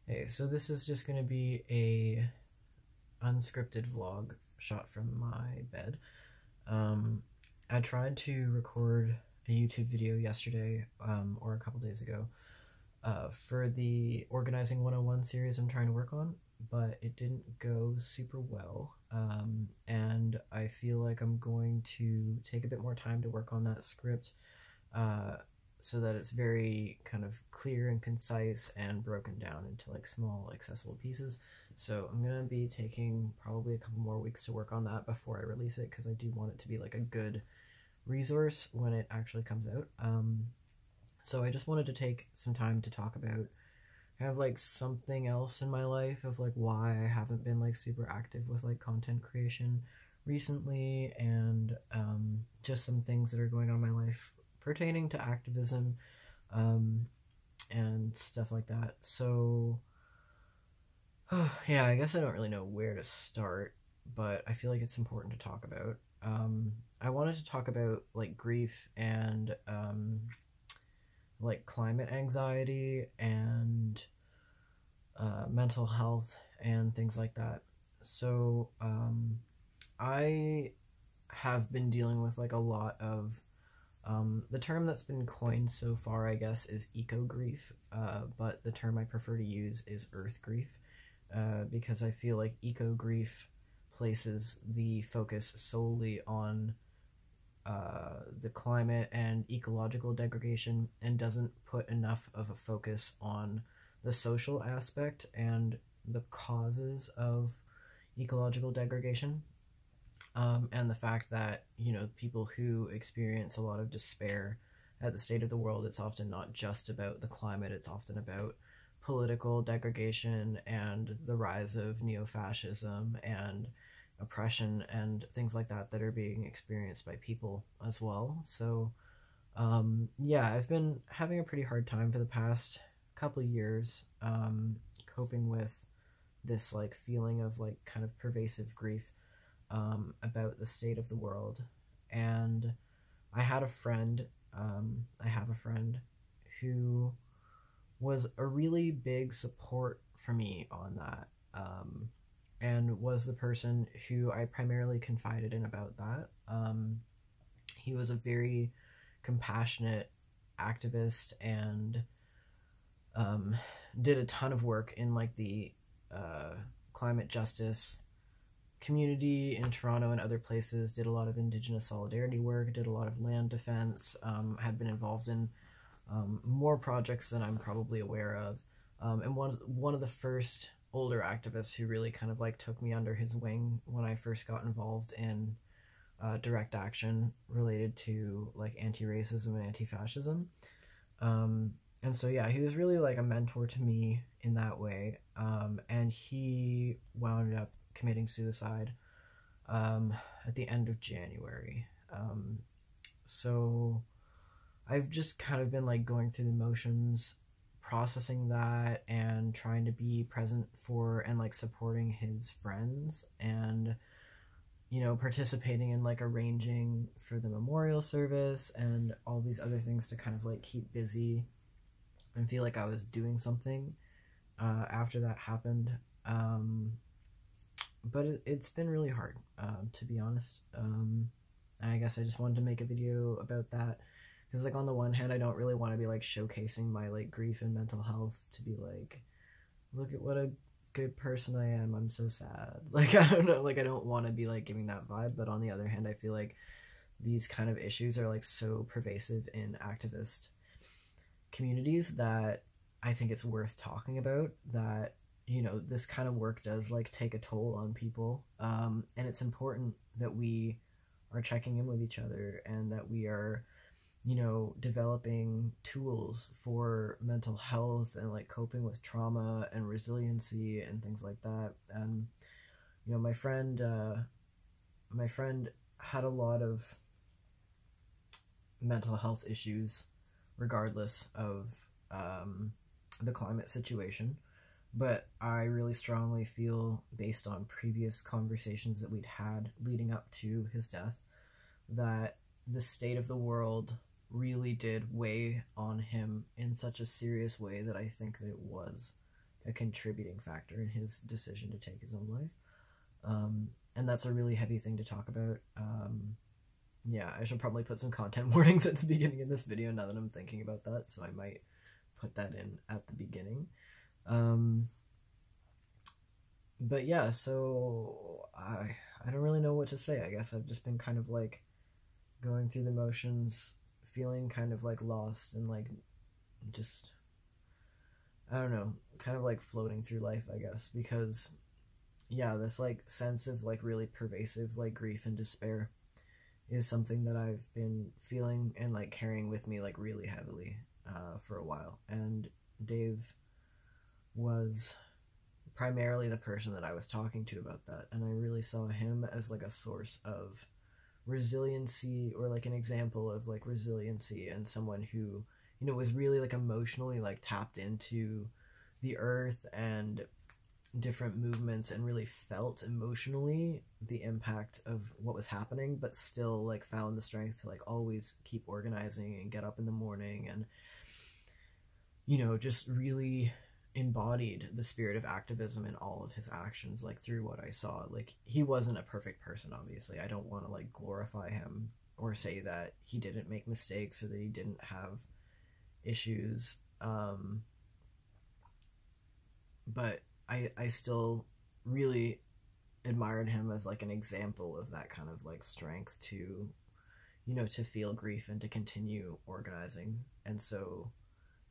Hey, so this is just going to be a unscripted vlog shot from my bed. I tried to record a YouTube video yesterday, or a couple days ago, for the Organizing 101 series I'm trying to work on, but it didn't go super well, and I feel like I'm going to take a bit more time to work on that script, so that it's very kind of clear and concise and broken down into like small accessible pieces. So I'm gonna be taking probably a couple more weeks to work on that before I release it, because I do want it to be like a good resource when it actually comes out. So I just wanted to take some time to talk about kind of like something else in my life, of like why I haven't been like super active with like content creation recently, and just some things that are going on in my life pertaining to activism, and stuff like that. So yeah, I guess I don't really know where to start, but I feel like it's important to talk about. I wanted to talk about like grief and like climate anxiety and mental health and things like that. So I have been dealing with like a lot of the term that's been coined so far, I guess, is eco-grief, but the term I prefer to use is earth grief, because I feel like eco-grief places the focus solely on the climate and ecological degradation, and doesn't put enough of a focus on the social aspect and the causes of ecological degradation. And the fact that, you know, people who experience a lot of despair at the state of the world, it's often not just about the climate, it's often about political degradation and the rise of neo-fascism and oppression and things like that that are being experienced by people as well. So yeah, I've been having a pretty hard time for the past couple of years, coping with this like feeling of like kind of pervasive grief about the state of the world. And I had a friend, I have a friend who was a really big support for me on that, and was the person who I primarily confided in about that. He was a very compassionate activist, and did a ton of work in like the climate justice community in Toronto and other places, did a lot of Indigenous solidarity work, did a lot of land defense, had been involved in more projects than I'm probably aware of, and one of the first older activists who really kind of like took me under his wing when I first got involved in direct action related to like anti-racism and anti-fascism. And so yeah, he was really like a mentor to me in that way, and he wound up committing suicide at the end of January. So I've just kind of been like going through the motions, processing that, and trying to be present for and like supporting his friends, and you know, participating in like arranging for the memorial service and all these other things to kind of like keep busy and feel like I was doing something after that happened. But it's been really hard, to be honest. I guess I just wanted to make a video about that, because like on the one hand, I don't really want to be like showcasing my like grief and mental health to be like, look at what a good person I am, I'm so sad. Like, I don't know, like I don't want to be like giving that vibe. But on the other hand, I feel like these kind of issues are like so pervasive in activist communities that I think it's worth talking about, that, you know, this kind of work does like take a toll on people, and it's important that we are checking in with each other, and that we are, you know, developing tools for mental health and like coping with trauma and resiliency and things like that. And you know, my friend had a lot of mental health issues regardless of the climate situation. But I really strongly feel, based on previous conversations that we'd had leading up to his death, that the state of the world really did weigh on him in such a serious way that I think that it was a contributing factor in his decision to take his own life. And that's a really heavy thing to talk about. Yeah, I should probably put some content warnings at the beginning of this video now that I'm thinking about that, so I might put that in at the beginning. But yeah, so I don't really know what to say. I guess I've just been kind of like going through the motions, feeling kind of like lost and like just, I don't know, kind of like floating through life, I guess, because yeah, this like sense of like really pervasive like grief and despair is something that I've been feeling and like carrying with me like really heavily for a while. And Dave was primarily the person that I was talking to about that, and I really saw him as like a source of resiliency, or like an example of like resiliency, and someone who, you know, was really like emotionally like tapped into the earth and different movements and really felt emotionally the impact of what was happening, but still like found the strength to like always keep organizing and get up in the morning, and, you know, just really embodied the spirit of activism in all of his actions, like through what I saw. Like, he wasn't a perfect person, obviously. I don't want to like glorify him or say that he didn't make mistakes or that he didn't have issues, but I still really admired him as like an example of that kind of like strength to, you know, to feel grief and to continue organizing. And so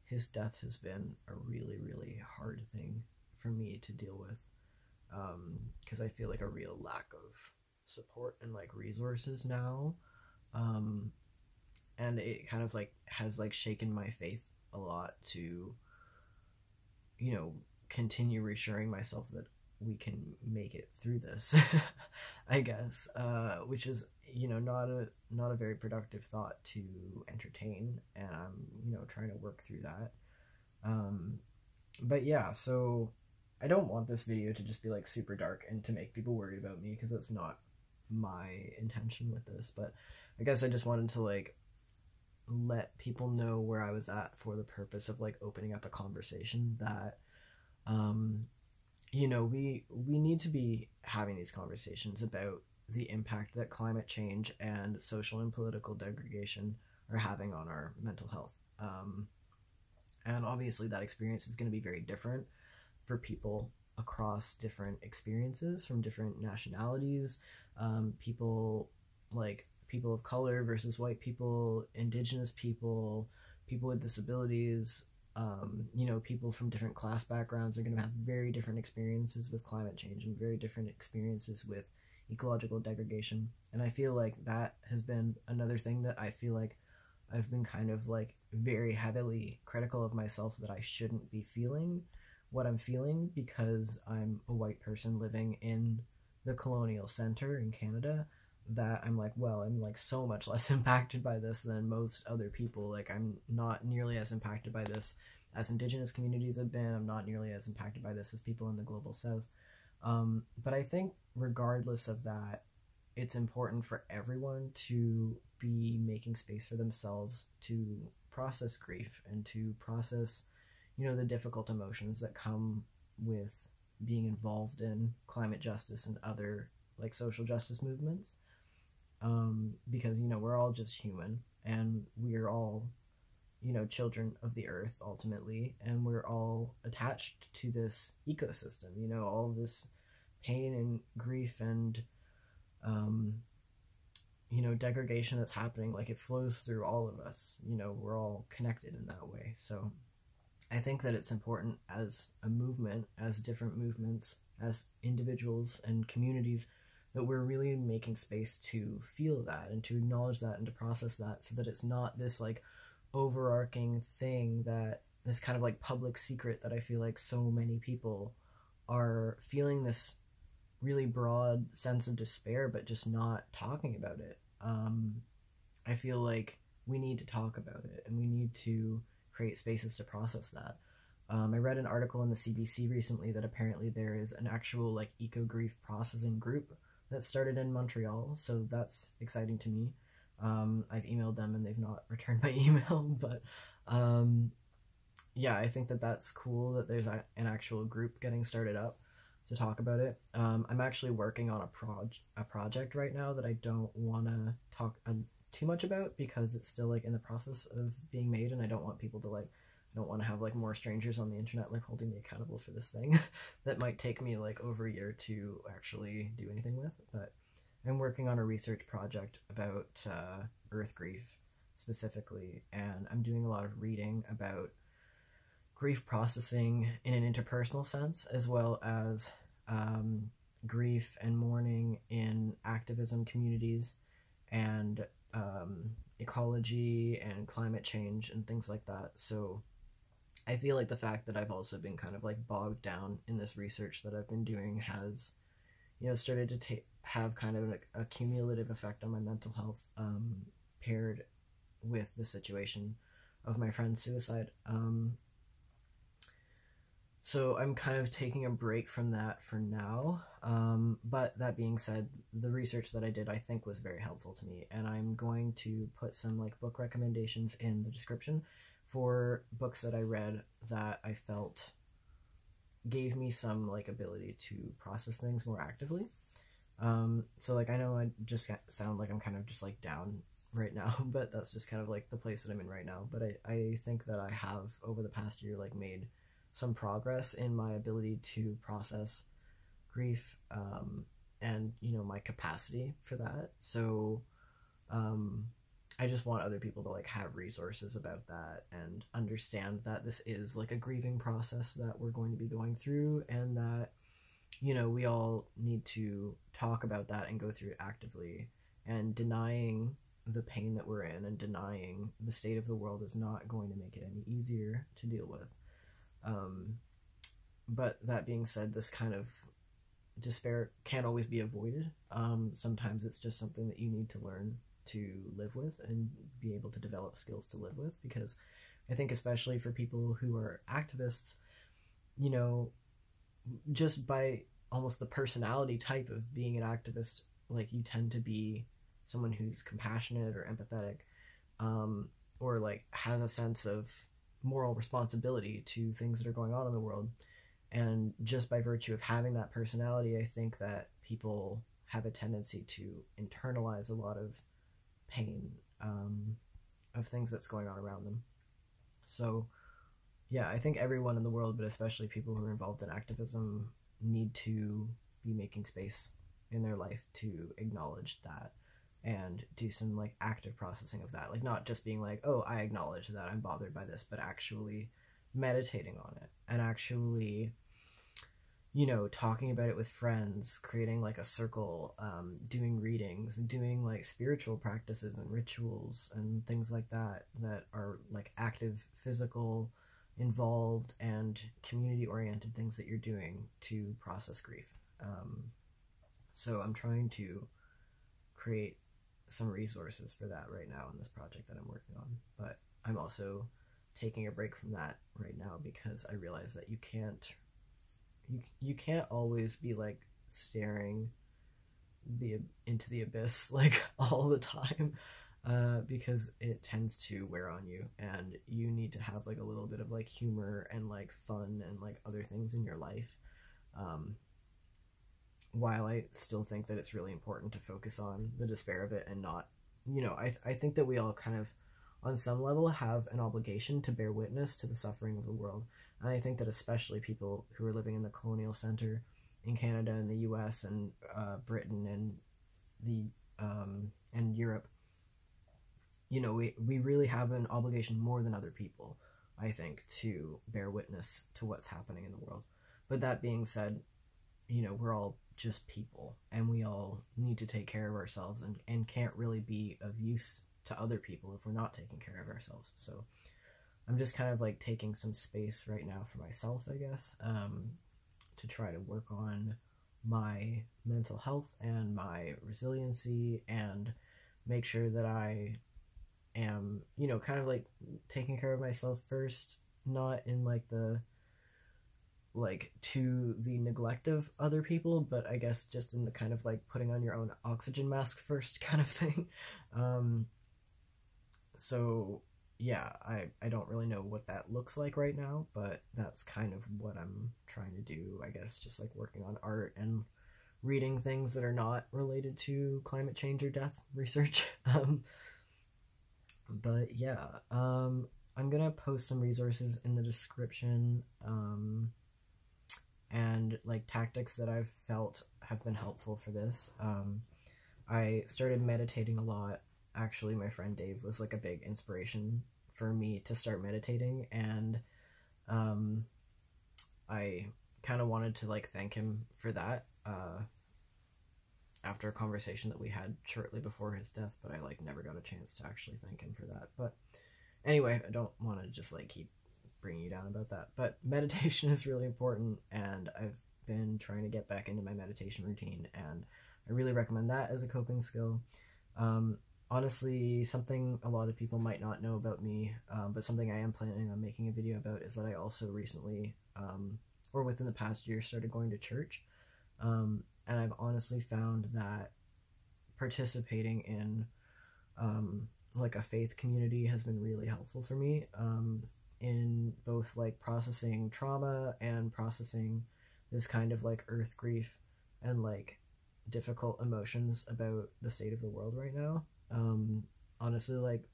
his death has been a really, really hard thing for me to deal with, because I feel like a real lack of support and like resources now, and it kind of like has like shaken my faith a lot to, you know, continue reassuring myself that we can make it through this, I guess, which is, you know, not a very productive thought to entertain, and I'm, you know, trying to work through that. But yeah, so I don't want this video to just be like super dark and to make people worried about me, because that's not my intention with this. But I guess I just wanted to like let people know where I was at for the purpose of like opening up a conversation that, you know, we need to be having these conversations about the impact that climate change and social and political degradation are having on our mental health. And obviously that experience is going to be very different for people across different experiences, from different nationalities, people of color versus white people, indigenous people, people with disabilities, you know, people from different class backgrounds are going to have very different experiences with climate change and very different experiences with ecological degradation. And I feel like that has been another thing that I feel like I've been kind of like very heavily critical of myself, that I shouldn't be feeling what I'm feeling because I'm a white person living in the colonial center in Canada, that I'm like, well, I'm like so much less impacted by this than most other people. Like, I'm not nearly as impacted by this as Indigenous communities have been. I'm not nearly as impacted by this as people in the global south. But I think regardless of that, it's important for everyone to be making space for themselves to process grief and to process, you know, the difficult emotions that come with being involved in climate justice and other like social justice movements. Because, you know, we're all just human, and we're all, you know, children of the earth ultimately, and we're all attached to this ecosystem. You know, all this pain and grief and, you know, degradation that's happening, like, it flows through all of us. You know, we're all connected in that way. So I think that it's important as a movement, as different movements, as individuals and communities, that we're really making space to feel that and to acknowledge that and to process that, so that it's not this like overarching thing, that this kind of like public secret that I feel like so many people are feeling this really broad sense of despair but just not talking about it. I feel like we need to talk about it, and we need to create spaces to process that. I read an article in the CBC recently that apparently there is an actual like eco-grief processing group that started in Montreal, so that's exciting to me. I've emailed them and they've not returned my email, but yeah, I think that that's cool that there's an actual group getting started up to talk about it. I'm actually working on a project right now that I don't want to talk too much about because it's still like in the process of being made, and I don't want people to like, I don't want to have like more strangers on the internet like holding me accountable for this thing that might take me like over a year to actually do anything with. But I'm working on a research project about earth grief specifically, and I'm doing a lot of reading about grief processing in an interpersonal sense, as well as grief and mourning in activism communities and ecology and climate change and things like that. So I feel like the fact that I've also been kind of like bogged down in this research that I've been doing has, you know, started to have kind of a cumulative effect on my mental health, paired with the situation of my friend's suicide. So I'm kind of taking a break from that for now. But that being said, the research that I did, I think, was very helpful to me, and I'm going to put some like book recommendations in the description for books that I read that I felt gave me some like ability to process things more actively. So like, I know I just sound like I'm kind of just like down right now, but that's just kind of like the place that I'm in right now. But I think that I have over the past year like made some progress in my ability to process grief, and, you know, my capacity for that. So I just want other people to like have resources about that and understand that this is like a grieving process that we're going to be going through, and that, you know, we all need to talk about that and go through it actively. And denying the pain that we're in and denying the state of the world is not going to make it any easier to deal with. But that being said, this kind of despair can't always be avoided. Sometimes it's just something that you need to learn to live with and be able to develop skills to live with, because I think especially for people who are activists, you know, just by almost the personality type of being an activist, like you tend to be someone who's compassionate or empathetic, or like has a sense of moral responsibility to things that are going on in the world. And just by virtue of having that personality, I think that people have a tendency to internalize a lot of pain, of things that's going on around them. So yeah, I think everyone in the world, but especially people who are involved in activism, need to be making space in their life to acknowledge that and do some like active processing of that. Like not just being like, oh, I acknowledge that I'm bothered by this, but actually meditating on it and actually, you know, talking about it with friends, creating like a circle, doing readings, doing like spiritual practices and rituals and things like that that are like active, physical, involved, and community-oriented things that you're doing to process grief. So I'm trying to create some resources for that right now in this project that I'm working on. But I'm also taking a break from that right now because I realize that you can't always be like staring into the abyss like all the time, because it tends to wear on you, and you need to have like a little bit of like humor and like fun and like other things in your life, while I still think that it's really important to focus on the despair of it and not, you know, I think that we all kind of on some level have an obligation to bear witness to the suffering of the world. And I think that especially people who are living in the colonial center in Canada and the US and Britain and and Europe, you know, we really have an obligation more than other people, I think, to bear witness to what's happening in the world. But that being said, you know, we're all just people, and we all need to take care of ourselves and can't really be of use to other people if we're not taking care of ourselves. So I'm just kind of like taking some space right now for myself, I guess, to try to work on my mental health and my resiliency and make sure that I am, you know, kind of like taking care of myself first, not in like the to the neglect of other people, but I guess just in the kind of like putting on your own oxygen mask first kind of thing. So yeah, I don't really know what that looks like right now, but that's kind of what I'm trying to do, I guess, just like working on art and reading things that are not related to climate change or death research. But yeah, I'm gonna post some resources in the description, and like tactics that I've felt have been helpful for this. I started meditating a lot. Actually, my friend Dave was like a big inspiration for me to start meditating, and I kind of wanted to like thank him for that after a conversation that we had shortly before his death, but I like never got a chance to actually thank him for that. But anyway, I don't want to just like keep bringing you down about that, but meditation is really important, and I've been trying to get back into my meditation routine, and I really recommend that as a coping skill. Honestly, something a lot of people might not know about me, but something I am planning on making a video about is that I also recently, or within the past year, started going to church. And I've honestly found that participating in like a faith community has been really helpful for me, in both like processing trauma and processing this kind of like earth grief and like difficult emotions about the state of the world right now. Honestly, like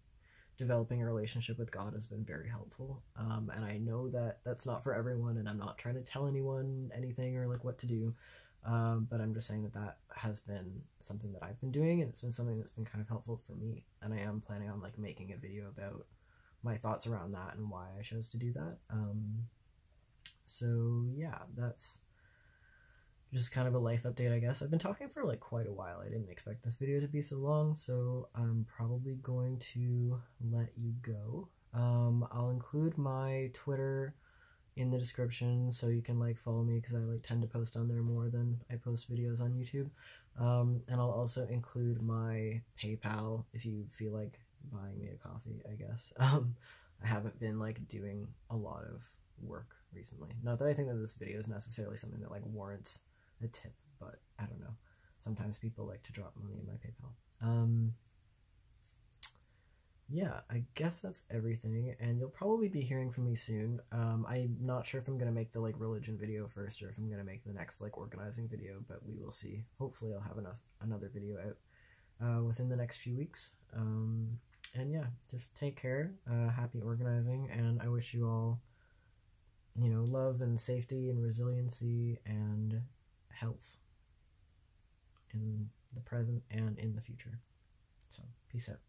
developing a relationship with God has been very helpful, and I know that that's not for everyone, and I'm not trying to tell anyone anything or like what to do, but I'm just saying that that has been something that I've been doing, and it's been something that's been kind of helpful for me, and I am planning on like making a video about my thoughts around that and why I chose to do that. So yeah, that's just kind of a life update, I guess. I've been talking for like quite a while. I didn't expect this video to be so long, so I'm probably going to let you go. I'll include my Twitter in the description so you can like follow me, because I like tend to post on there more than I post videos on YouTube. And I'll also include my PayPal if you feel like buying me a coffee, I guess. I haven't been like doing a lot of work recently. Not that I think that this video is necessarily something that like warrants a tip, but I don't know. Sometimes people like to drop money in my PayPal. Yeah, I guess that's everything, and you'll probably be hearing from me soon. I'm not sure if I'm gonna make the like religion video first or if I'm gonna make the next like organizing video, but we will see. Hopefully I'll have another video out within the next few weeks. And yeah, just take care, happy organizing, and I wish you all, you know, love and safety and resiliency and health in the present and in the future. So, peace out.